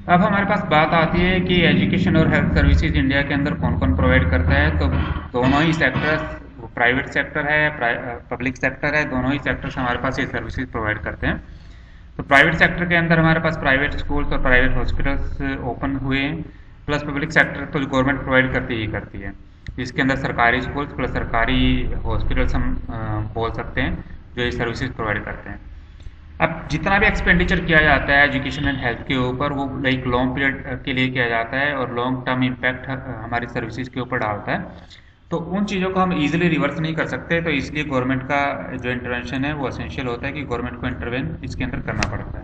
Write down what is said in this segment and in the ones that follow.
अब हमारे पास बात आती है कि एजुकेशन और हेल्थ सर्विसेज इंडिया के अंदर कौन कौन प्रोवाइड करता है। तो दोनों ही सेक्टर्स, प्राइवेट सेक्टर है, पब्लिक सेक्टर है, दोनों ही सेक्टर्स हमारे पास ये सर्विसेज प्रोवाइड करते हैं। तो प्राइवेट सेक्टर के अंदर हमारे पास प्राइवेट स्कूल्स और प्राइवेट हॉस्पिटल्स ओपन हुए हैं, प्लस पब्लिक सेक्टर तो गवर्नमेंट प्रोवाइड करती ही करती है, जिसके अंदर सरकारी स्कूल्स प्लस सरकारी हॉस्पिटल्स हम बोल सकते हैं जो ये सर्विसेज प्रोवाइड करते हैं। अब जितना भी एक्सपेंडिचर किया जाता है एजुकेशन एंड हेल्थ के ऊपर, वो एक लॉन्ग पीरियड के लिए किया जाता है और लॉन्ग टर्म इम्पैक्ट हमारी सर्विसेज के ऊपर डालता है। तो उन चीज़ों को हम इजीली रिवर्स नहीं कर सकते, तो इसलिए गवर्नमेंट का जो इंटरवेंशन है वो असेंशियल होता है कि गवर्नमेंट को इंटरवेन इसके अंदर करना पड़ता है।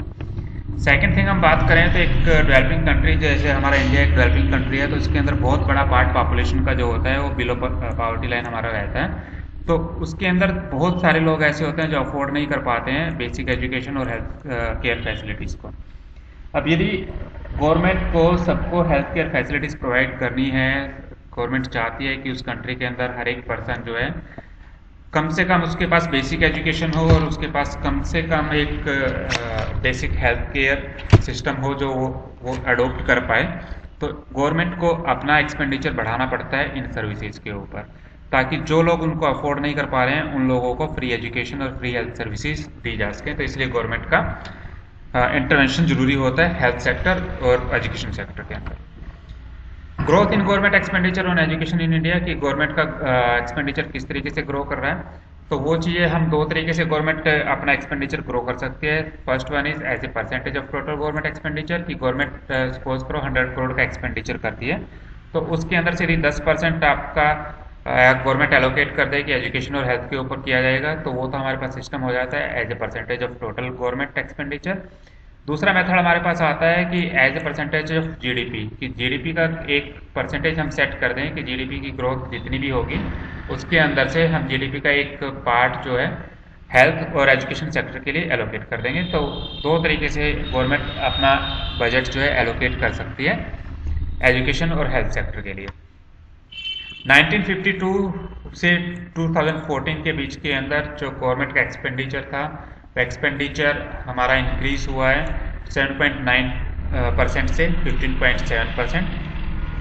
सेकेंड थिंग हम बात करें तो एक डेवलपिंग कंट्री जैसे हमारा इंडिया एक डेवलपिंग कंट्री है, तो इसके अंदर बहुत बड़ा पार्ट पॉपुलेशन का जो होता है वो बिलो पॉवर्टी लाइन हमारा रहता है। तो उसके अंदर बहुत सारे लोग ऐसे होते हैं जो अफोर्ड नहीं कर पाते हैं बेसिक एजुकेशन और हेल्थ केयर फैसिलिटीज़ को। अब यदि गवर्नमेंट को सबको हेल्थ केयर फैसिलिटीज़ प्रोवाइड करनी है, गवर्नमेंट चाहती है कि उस कंट्री के अंदर हर एक पर्सन जो है कम से कम उसके पास बेसिक एजुकेशन हो और उसके पास कम से कम एक बेसिक हेल्थ केयर सिस्टम हो जो वो अडोप्ट कर पाए, तो गवर्नमेंट को अपना एक्सपेंडिचर बढ़ाना पड़ता है इन सर्विसेज के ऊपर, ताकि जो लोग उनको अफोर्ड नहीं कर पा रहे हैं उन लोगों को फ्री एजुकेशन और फ्री हेल्थ सर्विसेज दी जा सके। तो इसलिए गवर्नमेंट का इंटरवेंशन जरूरी होता है हेल्थ सेक्टर और एजुकेशन सेक्टर के अंदर। Growth in government expenditure on education in India, कि गवर्नमेंट का एक्सपेंडिचर किस तरीके से ग्रो कर रहा है, तो वो चीज़ें हम दो तरीके से गवर्नमेंट अपना एक्सपेंडिचर ग्रो कर सकती है। First one is as a percentage of total government expenditure, कि गवर्नमेंट सपोज करो 100 करोड़ का एक्सपेंडिचर करती है, तो उसके अंदर से यदि 10% आपका गवर्नमेंट एलोकेट कर दे कि एजुकेशन और हेल्थ के ऊपर किया जाएगा, तो वो तो हमारे पास सिस्टम हो जाता है as a percentage of total government expenditure. दूसरा मेथड हमारे पास आता है कि as a percentage of GDP, कि जीडीपी का एक परसेंटेज हम सेट कर दें कि जीडीपी की ग्रोथ जितनी भी होगी उसके अंदर से हम जीडीपी का एक पार्ट जो है हेल्थ और एजुकेशन सेक्टर के लिए एलोकेट कर देंगे। तो दो तरीके से गवर्नमेंट अपना बजट जो है एलोकेट कर सकती है एजुकेशन और हेल्थ सेक्टर के लिए। 1952 से 2014 के बीच के अंदर जो गवर्नमेंट का एक्सपेंडिचर था, वो एक्सपेंडिचर हमारा इंक्रीज हुआ है 7.9% से 15.7%,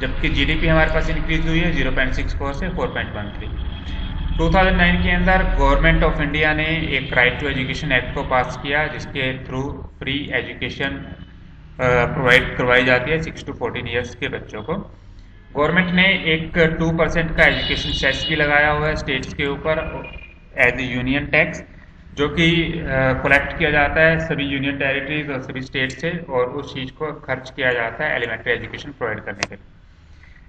जबकि जीडीपी हमारे पास इंक्रीज हुई है 0.64 से 4.13। 2009 के अंदर गवर्नमेंट ऑफ इंडिया ने एक राइट टू एजुकेशन एक्ट को पास किया, जिसके थ्रू फ्री एजुकेशन प्रोवाइड करवाई जाती है 6 to 14 ईयर्स के बच्चों को। गवर्नमेंट ने एक 2% का एजुकेशन सेस भी लगाया हुआ है स्टेट्स के ऊपर एज ए यूनियन टैक्स, जो कि कलेक्ट किया जाता है सभी यूनियन टेरिटरीज और सभी स्टेट से, और उस चीज़ को खर्च किया जाता है एलिमेंट्री एजुकेशन प्रोवाइड करने के लिए।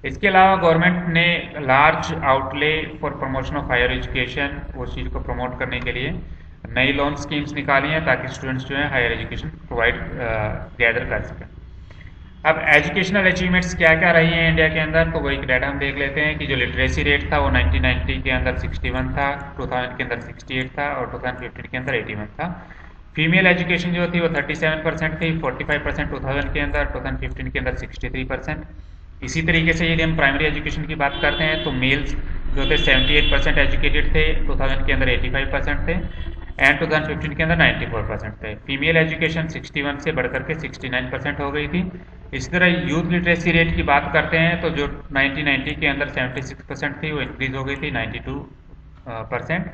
इसके अलावा गवर्नमेंट ने large outlay for promotion of higher education, उस चीज़ को प्रमोट करने के लिए नई लोन स्कीम्स निकाली हैं ताकि स्टूडेंट्स जो है हायर एजुकेशन प्रोवाइड गैदर कर सकें। अब एजुकेशनल अचीवमेंट्स क्या क्या रही हैं इंडिया के अंदर, तो वही डाटा हम देख लेते हैं कि जो लिटरेसी रेट था वो 1990 के अंदर 61 था, 2000 के अंदर 68 था और 2015 के अंदर 81 था। फीमेल एजुकेशन जो थी वो 37% थी, 45% 2000 के अंदर, 2015 के अंदर 63%। इसी तरीके से यदि हम प्राइमरी एजुकेशन की बात करते हैं तो मेल्स जो थे 78% एजुकेटेड थे, 2000 के अंदर 85% थे एंड 2015 के अंदर 94% थे। फीमेल एजुकेशन 61 से बढ़कर के 69% हो गई थी। इसी तरह यूथ लिटरेसी रेट की बात करते हैं तो जो 1990 के अंदर 76% थी वो इंक्रीज हो गई थी 92%।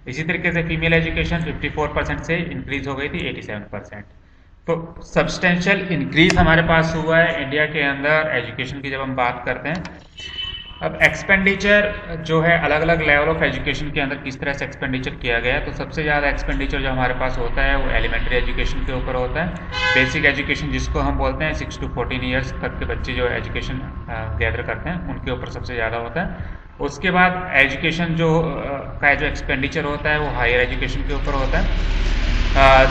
इसी तरीके से फीमेल एजुकेशन 54% से इंक्रीज हो गई थी 87%। तो सब्सटेंशियल इंक्रीज हमारे पास हुआ है इंडिया के अंदर एजुकेशन की जब हम बात करते हैं। अब एक्सपेंडिचर जो है अलग अलग लेवल ऑफ एजुकेशन के अंदर किस तरह से एक्सपेंडिचर किया गया है, तो सबसे ज़्यादा एक्सपेंडिचर जो हमारे पास होता है वो एलिमेंट्री एजुकेशन के ऊपर होता है। बेसिक एजुकेशन जिसको हम बोलते हैं 6 to 14 ईयर्स तक के बच्चे जो एजुकेशन गैदर करते हैं उनके ऊपर सबसे ज़्यादा होता है। उसके बाद एजुकेशन जो का जो एक्सपेंडिचर होता है वो हायर एजुकेशन के ऊपर होता है,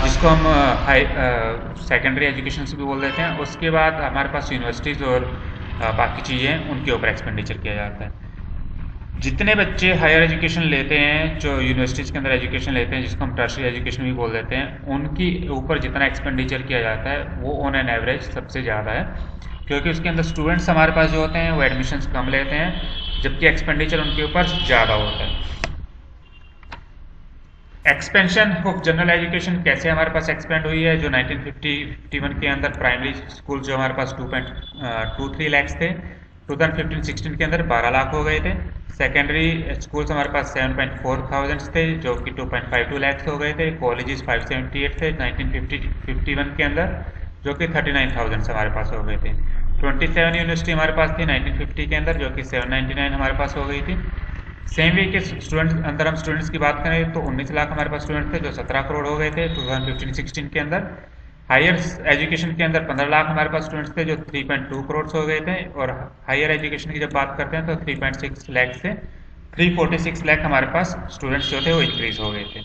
जिसको हम सेकेंडरी एजुकेशन से भी बोल देते हैं। उसके बाद हमारे पास यूनिवर्सिटीज़ और बाकी चीज़ें उनके ऊपर एक्सपेंडिचर किया जाता है। जितने बच्चे हायर एजुकेशन लेते हैं, जो यूनिवर्सिटीज़ के अंदर एजुकेशन लेते हैं जिसको हम टर्शियरी एजुकेशन भी बोल देते हैं, उनकी ऊपर जितना एक्सपेंडिचर किया जाता है वो ऑन एन एवरेज सबसे ज़्यादा है, क्योंकि उसके अंदर स्टूडेंट्स हमारे पास जो होते हैं वो एडमिशन्स कम लेते हैं, जबकि एक्सपेंडिचर उनके ऊपर ज़्यादा होता है। एक्सपेंशन ऑफ जनरल एजुकेशन कैसे हमारे पास एक्सपेंड हुई है, जो 1950-51 के अंदर प्राइमरी स्कूल जो हमारे पास 2.23 लैक्स थे, 2015-16 के अंदर 12 लाख हो गए थे। सेकेंडरी स्कूल्स हमारे पास 7.4 थाउजेंड थे जो कि 2.52 लैक्स हो गए थे। कॉलेजेस 578 थे 1950-51 के अंदर जो कि 39,000 हमारे पास हो गए थे। 27 यूनिवर्सिटी हमारे पास थी 1950 के अंदर जो कि 799 हमारे पास हो गई थी। सेम वे के स्टूडेंट्स अंदर हम स्टूडेंट्स की बात करें तो 19 लाख हमारे पास स्टूडेंट थे जो 17 करोड़ हो गए थे 2015-16 के अंदर। हायर एजुकेशन के अंदर 15 लाख हमारे पास स्टूडेंट्स थे जो 3.2 करोड़ हो गए थे। और हायर एजुकेशन की जब बात करते हैं तो 3.6 लाख से 346 लाख हमारे पास स्टूडेंट्स जो थे वो इंक्रीज हो गए थे।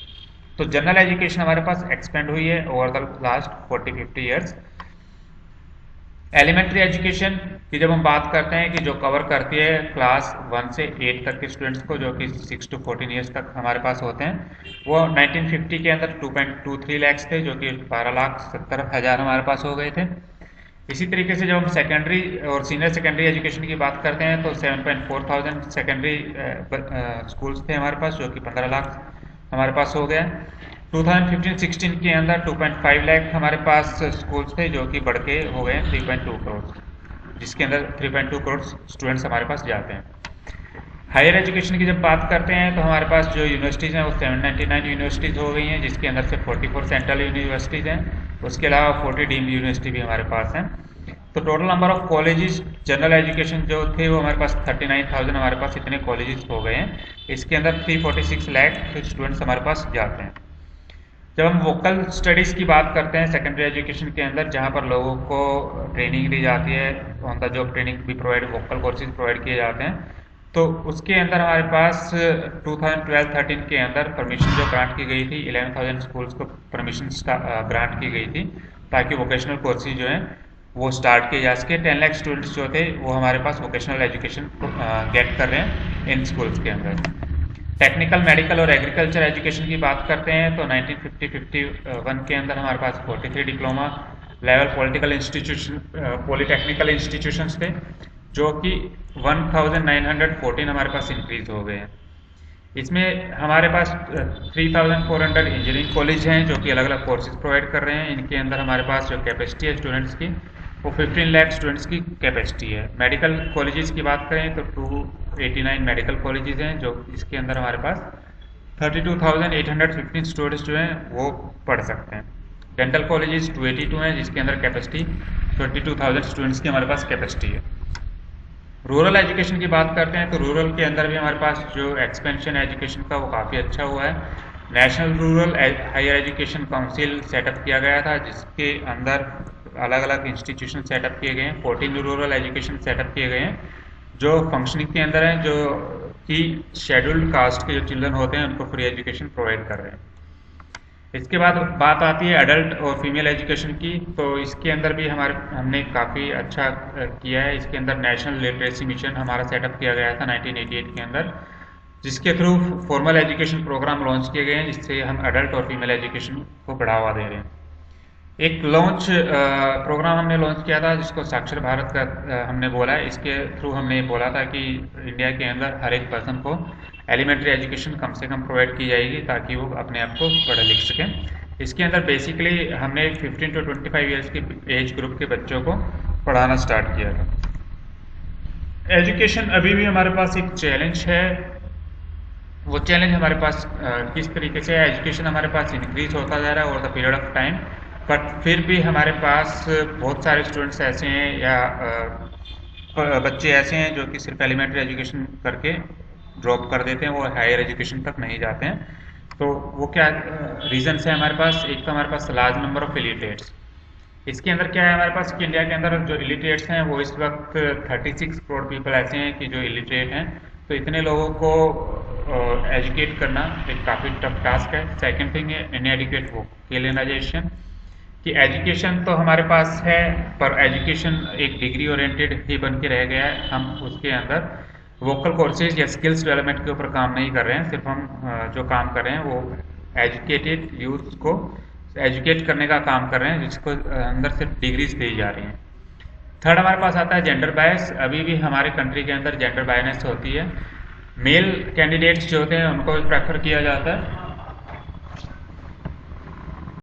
तो जनरल एजुकेशन हमारे पास एक्सपेंड हुई है over the last 40-50 years. Elementary education की जब हम बात करते हैं कि जो कवर करती है क्लास 1 से 8 तक के स्टूडेंट्स को जो कि 6 to 14 ईयर्स तक हमारे पास होते हैं, वो 1950 के अंदर 2.23 लैक्स थे जो कि 12,70,000 हमारे पास हो गए थे। इसी तरीके से जब हम सेकेंडरी और सीनियर सेकेंडरी एजुकेशन की बात करते हैं तो 7.4 थाउजेंड सेकेंडरी स्कूल्स थे हमारे पास जो कि 15 लाख हमारे पास हो गया। 2015-16 के अंदर 2.5 लाख हमारे पास स्कूल्स थे जो कि बढ़ के हो गए 3.2 करोड़, जिसके अंदर 3.2 करोड़ स्टूडेंट्स हमारे पास जाते हैं। हायर एजुकेशन की जब बात करते हैं तो हमारे पास जो यूनिवर्सिटीज़ हैं वो 799 यूनिवर्सिटीज़ हो गई हैं, जिसके अंदर से 44 सेंट्रल यूनिवर्सिटीज़ हैं, उसके अलावा 40 डीम्ड यूनिवर्सिटी भी हमारे पास हैं। तो total number of colleges general education जो थे वो हमारे पास 39,000 हमारे पास इतने कॉलेजेस हो गए हैं। इसके अंदर 346 लाख स्टूडेंट्स हमारे पास जाते हैं। जब हम वोकल स्टडीज़ की बात करते हैं सेकेंडरी एजुकेशन के अंदर, जहाँ पर लोगों को ट्रेनिंग दी जाती है, ऑन द जॉब ट्रेनिंग भी वोकल कोर्सेज प्रोवाइड किए जाते हैं, तो उसके अंदर हमारे पास 2012-13 के अंदर परमिशन जो ग्रांट की गई थी 11,000 स्कूल्स को परमिशन ग्रांट की गई थी ताकि वोकेशनल कोर्सेज जो हैं वो स्टार्ट किए जा सके। 10 लाख स्टूडेंट्स जो थे वो हमारे पास वोकेशनल एजुकेशन गेट कर रहे हैं इन स्कूल्स के अंदर। टेक्निकल, मेडिकल और एग्रीकल्चर एजुकेशन की बात करते हैं तो 1950-51 के अंदर हमारे पास 43 डिप्लोमा लेवल पॉलिटेक्निकल इंस्टीट्यूशंस थे जो कि 1914 हमारे पास इंक्रीज हो गए हैं। इसमें हमारे पास 3,400 इंजीनियरिंग कॉलेज हैं जो कि अलग अलग कोर्सेज प्रोवाइड कर रहे हैं। इनके अंदर हमारे पास जो कैपेसिटी है स्टूडेंट्स की वो 15 लाख स्टूडेंट्स की कैपेसिटी है। मेडिकल कॉलेजेस की बात करें तो 289 मेडिकल कॉलेजेस हैं जो इसके अंदर हमारे पास 32,815 स्टूडेंट्स जो हैं वो पढ़ सकते हैं। डेंटल कॉलेजेस 282 हैं जिसके अंदर कैपेसिटी 22,000 स्टूडेंट्स की हमारे पास कैपेसिटी है। रूरल एजुकेशन की बात करते हैं तो रूरल के अंदर भी हमारे पास जो एक्सपेंशन एजुकेशन का वो काफ़ी अच्छा हुआ है। National rural higher education council set up किया गया था जिसके अंदर अलग अलग इंस्टीट्यूशन सेटअप किए गए हैं। 14 रूरल एजुकेशन सेटअप किए गए हैं जो फंक्शनिंग के अंदर हैं, जो कि शेड्यूल्ड कास्ट के जो चिल्ड्रन होते हैं उनको फ्री एजुकेशन प्रोवाइड कर रहे हैं। इसके बाद बात आती है एडल्ट और फीमेल एजुकेशन की, तो इसके अंदर भी हमने काफ़ी अच्छा किया है। इसके अंदर नेशनल लिटरेसी मिशन हमारा सेटअप किया गया था 1988 के अंदर, जिसके through formal education programme launch किए गए हैं जिससे हम एडल्ट और फीमेल एजुकेशन को बढ़ावा दे रहे हैं। एक लॉन्च प्रोग्राम हमने लॉन्च किया था जिसको साक्षर भारत का हमने बोला है। इसके थ्रू हमने ये बोला था कि इंडिया के अंदर हर एक पर्सन को एलिमेंट्री एजुकेशन कम से कम प्रोवाइड की जाएगी ताकि वो अपने आप को पढ़ लिख सकें। इसके अंदर बेसिकली हमने 15 to 25 ईयर्स के एज ग्रुप के बच्चों को पढ़ाना स्टार्ट किया था। एजुकेशन अभी भी हमारे पास एक चैलेंज है। वो चैलेंज हमारे पास किस तरीके से है, एजुकेशन हमारे पास इंक्रीज होता जा रहा है over the period of time, but फिर भी हमारे पास बहुत सारे स्टूडेंट्स ऐसे हैं या बच्चे ऐसे हैं जो कि सिर्फ एलिमेंट्री एजुकेशन करके ड्रॉप कर देते हैं, वो हायर एजुकेशन तक नहीं जाते हैं। तो वो क्या रीजंस है हमारे पास? एक तो हमारे पास लार्ज नंबर ऑफ इलिटरेट्स। इसके अंदर क्या है हमारे पास कि इंडिया के अंदर जो इलिटरेट्स हैं वो इस वक्त 36 करोड़ पीपल ऐसे हैं कि जो इलिटरेट हैं। तो इतने लोगों को एजुकेट करना एक काफ़ी टफ टास्क है। सेकेंड थिंग है इनएडिक्वेट वोकेलाइजेशन, कि एजुकेशन तो हमारे पास है पर एजुकेशन एक डिग्री ओरिएंटेड ही बन के रह गया है। हम उसके अंदर वोकल कोर्सेज या स्किल्स डेवलपमेंट के ऊपर काम नहीं कर रहे हैं। सिर्फ हम जो काम कर रहे हैं वो एजुकेटेड यूथ को एजुकेट करने का काम कर रहे हैं जिसको अंदर सिर्फ डिग्रीज दी जा रही हैं। थर्ड हमारे पास आता है जेंडर बायस। अभी भी हमारे कंट्री के अंदर जेंडर बायनेस होती है। मेल कैंडिडेट्स जो होते हैं उनको प्रेफर किया जाता है